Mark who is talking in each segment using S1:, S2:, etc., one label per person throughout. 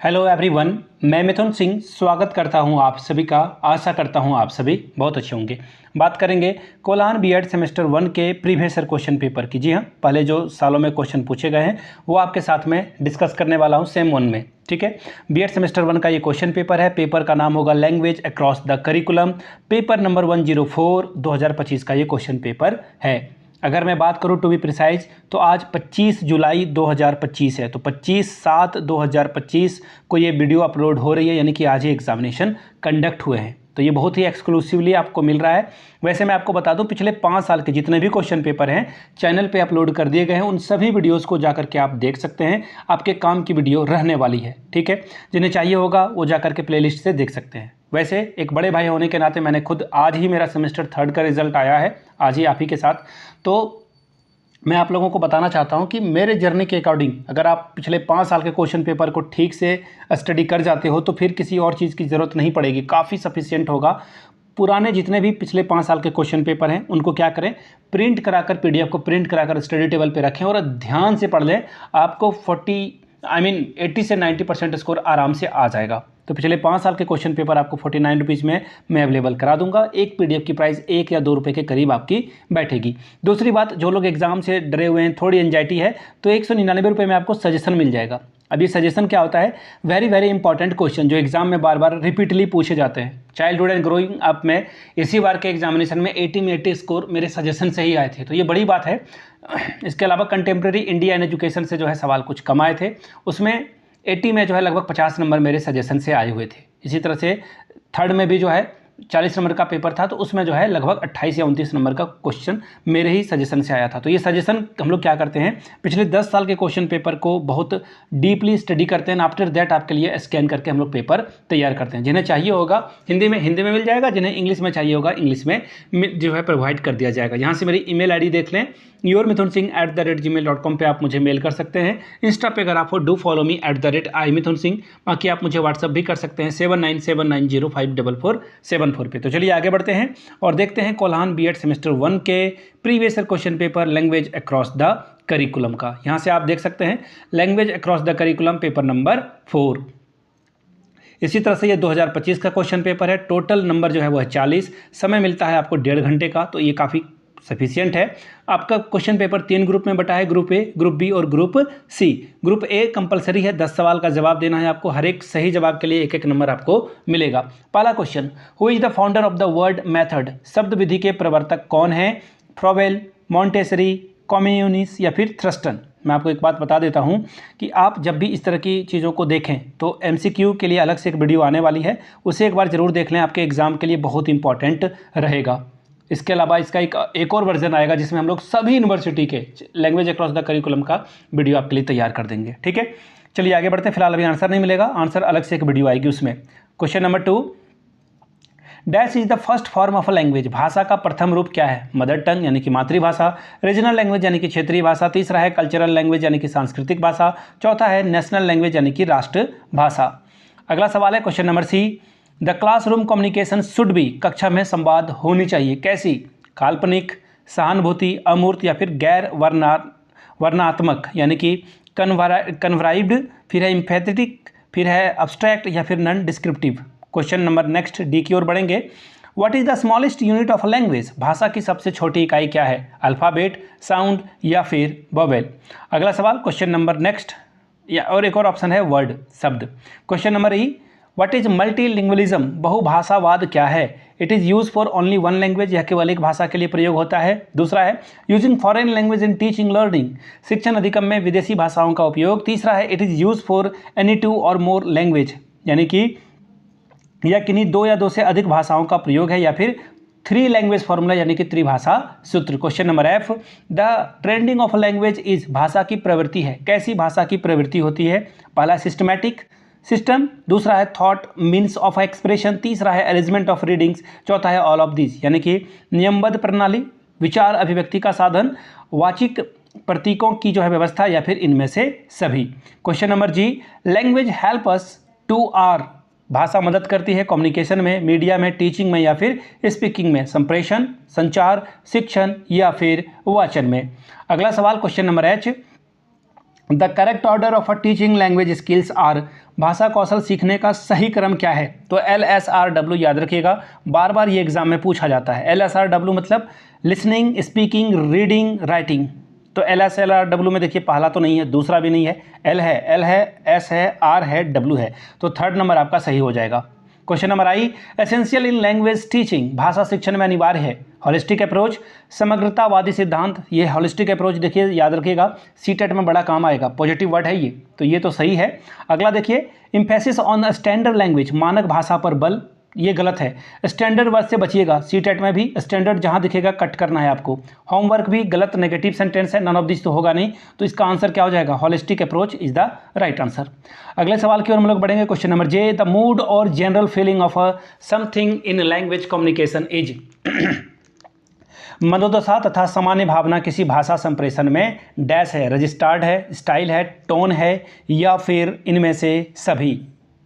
S1: Hello everyone, मैं मिथुन सिंह स्वागत करता हूं आप सभी का। आशा करता हूं आप सभी बहुत अच्छे होंगे। बात करेंगे कोल्हान बीएड सेमेस्टर 1 के प्रीवियस ईयर क्वेश्चन पेपर की। जी हाँ, पहले जो सालों में क्वेश्चन पूछे गए हैं वो आपके साथ में डिस्कस करने वाला हूं सेम 1 में। ठीक है, बीएड सेमेस्टर 1 का ये क्वेश्चन पेपर है। पेपर का नाम होगा language across the curriculum. Paper number 104 2025 का ये क्वेश्चन पेपर है। अगर मैं बात करूं टू बी प्रिसाइज तो आज 25 जुलाई 2025 है, तो 25/7/2025 को ये वीडियो अपलोड हो रही है, यानी कि आज ही एग्जामिनेशन कंडक्ट हुए हैं। तो ये बहुत ही एक्सक्लूसिवली आपको मिल रहा है। वैसे मैं आपको बता दूं, पिछले 5 साल के जितने भी क्वेश्चन पेपर हैं चैनल पे अपलोड कर दिए गए हैं। उन सभी वीडियोस को जाकर के आप देख सकते हैं। आपके काम की वीडियो रहने वाली है। ठीक है, जिन्हें चाहिए होगा वो जाकर के प्लेलिस्ट से देख सकते हैं। वैसे एक बड़े भाई होने के नाते मैंने खुद आज ही मेरा सेमेस्टर 3 का रिजल्ट आया है, आज ही आप ही के साथ। तो मैं आप लोगों को बताना चाहता हूं कि मेरे जर्नी के अकॉर्डिंग अगर आप पिछले 5 साल के क्वेश्चन पेपर को ठीक से स्टडी कर जाते हो तो फिर किसी और चीज़ की ज़रूरत नहीं पड़ेगी, काफ़ी सफिशिएंट होगा। पुराने जितने भी पिछले 5 साल के क्वेश्चन पेपर हैं उनको क्या करें, प्रिंट कराकर पीडीएफ को प्रिंट कराकर स्टडी टेबल पे रखें और ध्यान से पढ़ लें। आपको 80 से 90% स्कोर आराम से आ जाएगा। तो पिछले 5 साल के क्वेश्चन पेपर आपको 49 रुपीज़ में मैं अवेलेबल करा दूंगा। एक पीडीएफ की प्राइस 1 या 2 रुपये के करीब आपकी बैठेगी। दूसरी बात, जो लोग एग्जाम से डरे हुए हैं, थोड़ी एंजाइटी है, तो 199 रुपये में आपको सजेशन मिल जाएगा। अब ये सजेशन क्या होता है, वेरी इंपॉर्टेंट क्वेश्चन जो एग्जाम में बार बार रिपीटली पूछे जाते हैं। चाइल्डहुड एंड ग्रोइंग अप में इसी बार के एग्जामिनेशन में 80 में 80 स्कोर मेरे सजेशन से ही आए थे, तो ये बड़ी बात है। इसके अलावा कंटेम्प्रेरी इंडिया एंड एजुकेशन से जो है सवाल कुछ कम आए थे, उसमें 80 में जो है लगभग 50 नंबर मेरे सजेशन से आए हुए थे। इसी तरह से थर्ड में भी जो है 40 नंबर का पेपर था, तो उसमें जो है लगभग 28 या 29 नंबर का क्वेश्चन मेरे ही सजेशन से आया था। तो ये सजेशन हम लोग क्या करते हैं, पिछले 10 साल के क्वेश्चन पेपर को बहुत डीपली स्टडी करते हैं। आफ्टर दैट आपके लिए स्कैन करके हम लोग पेपर तैयार करते हैं। जिन्हें चाहिए होगा हिंदी में मिल जाएगा, जिन्हें इंग्लिश में चाहिए होगा इंग्लिश में जो है प्रोवाइड कर दिया जाएगा। यहाँ से मेरी email ID देख लें, yourmithunsingh@gmail.com पे आप मुझे मेल कर सकते हैं। इंस्टा पे अगर आप हो डू फॉलो मी @imithunsingh। बाकी आप मुझे व्हाट्सअप भी कर सकते हैं 7979054474 पे। तो चलिए आगे बढ़ते हैं और देखते हैं कोल्हान बीएड सेमेस्टर 1 के previous year question paper language across the curriculum का। यहाँ से आप देख सकते हैं language across the curriculum paper number 4। इसी तरह से ये 2025 का क्वेश्चन पेपर है। टोटल नंबर जो है वो है 40। समय मिलता है आपको 1.5 घंटे का, तो ये काफ़ी सफिशिएंट है। आपका क्वेश्चन पेपर 3 ग्रुप में बटा है, ग्रुप ए, ग्रुप बी और group C. Group A compulsory है, 10 सवाल का जवाब देना है आपको। हर एक सही जवाब के लिए 1-1 नंबर आपको मिलेगा। पहला question, who is the founder of the word method? शब्द विधि के प्रवर्तक कौन है? फ्रोवेल, मॉन्टेसरी, कॉम्यूनिस या फिर थ्रस्टन? मैं आपको एक बात बता देता हूं कि आप जब भी इस तरह की चीज़ों को देखें तो MCQ के लिए अलग से एक वीडियो आने वाली है, उसे एक बार ज़रूर देख लें, आपके एग्जाम के लिए बहुत इंपॉर्टेंट रहेगा। इसके अलावा इसका एक और वर्जन आएगा जिसमें हम लोग सभी यूनिवर्सिटी के लैंग्वेज अक्रॉस द करिकुलम का वीडियो आपके लिए तैयार कर देंगे। ठीक है, चलिए आगे बढ़ते हैं। फिलहाल अभी आंसर नहीं मिलेगा, आंसर अलग से एक वीडियो आएगी उसमें। Question number 2, dash is the first form of a language? भाषा का प्रथम रूप क्या है? मदर टंग यानी कि मातृभाषा, रीजनल लैंग्वेज यानी कि क्षेत्रीय भाषा, तीसरा है कल्चरल लैंग्वेज यानी कि सांस्कृतिक भाषा, चौथा है नेशनल लैंग्वेज यानी कि राष्ट्र भाषा। अगला सवाल है question number C, the classroom communication should be? कक्षा में संवाद होनी चाहिए। कैसी? काल्पनिक, सहानुभूति, अमूर्त या फिर गैर वर्णात्मक यानी कि कन्वर्राइव्ड, फिर है इम्फेथेटिक, फिर है अब्स्ट्रैक्ट या फिर non descriptive. Question number next D की ओर बढ़ेंगे। What is the smallest unit of language? भाषा की सबसे छोटी इकाई क्या है? अल्फ़ाबेट, साउंड या फिर वोवेल। अगला सवाल क्वेश्चन नंबर नेक्स्ट, या और एक और ऑप्शन है वर्ड, शब्द। Question number E, what is multilingualism? बहुभाषावाद क्या है? It is use for only one language, यह केवल एक भाषा के लिए प्रयोग होता है। दूसरा है using foreign language in teaching learning, शिक्षण अधिगम में विदेशी भाषाओं का उपयोग। तीसरा है it is use for any 2 और मोर लैंग्वेज, यानी कि यह किन्हीं 2 या 2 से अधिक भाषाओं का प्रयोग है। या फिर 3 लैंग्वेज फॉर्मूला यानी कि त्रिभाषा सूत्र। Question number F, the trending of language is? भाषा की प्रवृत्ति है। कैसी भाषा की प्रवृत्ति होती है? पहला सिस्टमैटिक सिस्टम, दूसरा है थॉट मीन्स ऑफ एक्सप्रेशन, तीसरा है अरेंजमेंट ऑफ रीडिंग्स, चौथा है ऑल ऑफ दिस, यानी कि नियमबद्ध प्रणाली, विचार अभिव्यक्ति का साधन, वाचिक प्रतीकों की जो है व्यवस्था, या फिर इनमें से सभी। Question number G, language help us to are? भाषा मदद करती है कम्युनिकेशन में, मीडिया में, टीचिंग में या फिर स्पीकिंग में, संप्रेषण, संचार, शिक्षण या फिर वाचन में। अगला सवाल question number H, the correct order of a teaching language skills are, भाषा कौशल सीखने का सही क्रम क्या है? तो LSRW याद रखिएगा, बार बार ये एग्जाम में पूछा जाता है। LSRW मतलब लिसनिंग, स्पीकिंग, रीडिंग, राइटिंग। तो LSLRW में देखिए पहला तो नहीं है, दूसरा भी नहीं है, L है, S है, R है, W है, तो थर्ड नंबर आपका सही हो जाएगा। Question number I, essential in language teaching, भाषा शिक्षण में अनिवार्य है। हॉलिस्टिक अप्रोच, समग्रतावादी सिद्धांत, ये हॉलिस्टिक अप्रोच देखिए याद रखिएगा, सीटेट में बड़ा काम आएगा, पॉजिटिव वर्ड है ये, तो ये तो सही है। अगला देखिए, इम्फेसिस ऑन स्टैंडर्ड लैंग्वेज, मानक भाषा पर बल, ये गलत है। स्टैंडर्ड वर्ड से बचिएगा, सीटेट में भी स्टैंडर्ड जहां दिखेगा कट करना है आपको। होमवर्क भी गलत, नेगेटिव सेंटेंस है, नन ऑफ दिस तो होगा नहीं, तो इसका आंसर क्या हो जाएगा? Holistic approach is the right answer. अगले सवाल की ओर हम लोग बढ़ेंगे। Question number J, the mood और general feeling of a something in language communication is, मनोदशा तथा सामान्य भावना किसी भाषा संप्रेषण में डैश है, रजिस्टर्ड है, स्टाइल है, टोन है, या फिर इनमें से सभी।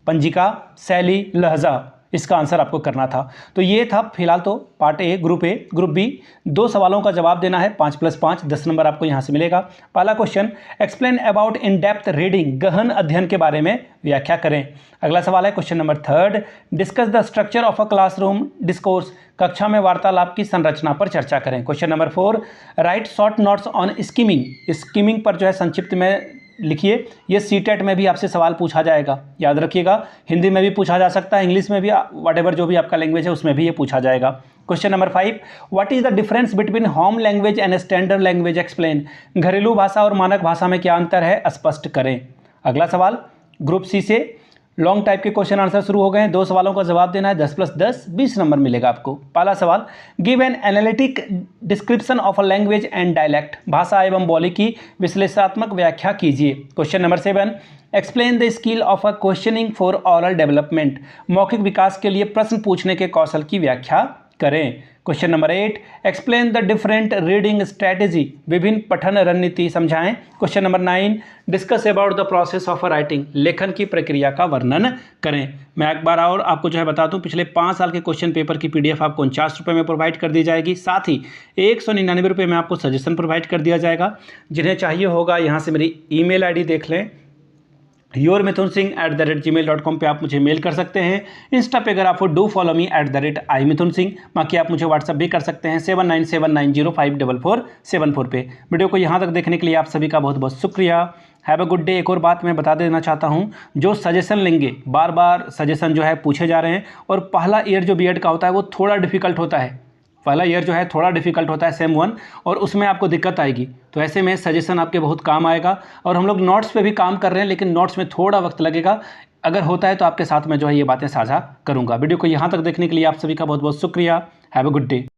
S1: पंजिका, शैली, लहजा, इसका आंसर आपको करना था। तो ये था फिलहाल तो part A, group A. Group B, 2 सवालों का जवाब देना है, 5 + 5, 10 नंबर आपको यहाँ से मिलेगा। पहला question, explain about in depth reading, गहन अध्ययन के बारे में व्याख्या करें। अगला सवाल है question number 3, discuss the structure of a classroom discourse, कक्षा में वार्तालाप की संरचना पर चर्चा करें। Question number 4, write short notes on skimming, skimming पर जो है संक्षिप्त में लिखिए। ये सीटेट में भी आपसे सवाल पूछा जाएगा, याद रखिएगा, हिंदी में भी पूछा जा सकता है, इंग्लिश में भी, व्हाटएवर जो भी आपका लैंग्वेज है उसमें भी ये पूछा जाएगा। Question number 5, what is the difference between home language and standard language, explain, घरेलू भाषा और मानक भाषा में क्या अंतर है, स्पष्ट करें। अगला सवाल, ग्रुप सी से लॉन्ग टाइप के क्वेश्चन आंसर शुरू हो गए हैं, 2 सवालों का जवाब देना है, 10 + 10, 20 नंबर मिलेगा आपको। पहला सवाल, give an analytic description of a language and dialect, भाषा एवं बोली की विश्लेषणात्मक व्याख्या कीजिए। Question number 7, explain the skill of a questioning for oral development, मौखिक विकास के लिए प्रश्न पूछने के कौशल की व्याख्या करें। Question number 8, explain the different reading strategy, विभिन्न पठन रणनीति समझाएं। Question number 9, discuss about the process of writing, लेखन की प्रक्रिया का वर्णन करें। मैं एक बार और आपको जो है बता दूं, पिछले 5 साल के क्वेश्चन पेपर की PDF आपको 49 रुपये में प्रोवाइड कर दी जाएगी, साथ ही 199 रुपये में आपको सजेशन प्रोवाइड कर दिया जाएगा। जिन्हें चाहिए होगा यहाँ से मेरी email ID देख लें, yourmithunsingh@gmail.com पे आप मुझे मेल कर सकते हैं। इंस्टा पे अगर आपको डू फॉलो मी @imithunsingh, बाकी आप मुझे व्हाट्सअप भी कर सकते हैं 7979054474 पे। वीडियो को यहाँ तक देखने के लिए आप सभी का बहुत बहुत शुक्रिया। Have a good day. एक और बात मैं बता देना चाहता हूँ, जो सजेशन लेंगे, बार बार सजेशन जो है पूछे जा रहे हैं, और पहला ईयर जो बीएड का होता है वो थोड़ा डिफिकल्ट होता है, पहला ईयर जो है थोड़ा डिफिकल्ट होता है सेम 1, और उसमें आपको दिक्कत आएगी, तो ऐसे में सजेशन आपके बहुत काम आएगा। और हम लोग नोट्स पे भी काम कर रहे हैं, लेकिन नोट्स में थोड़ा वक्त लगेगा, अगर होता है तो आपके साथ में जो है ये बातें साझा करूंगा। वीडियो को यहाँ तक देखने के लिए आप सभी का बहुत बहुत शुक्रिया। Have a good day.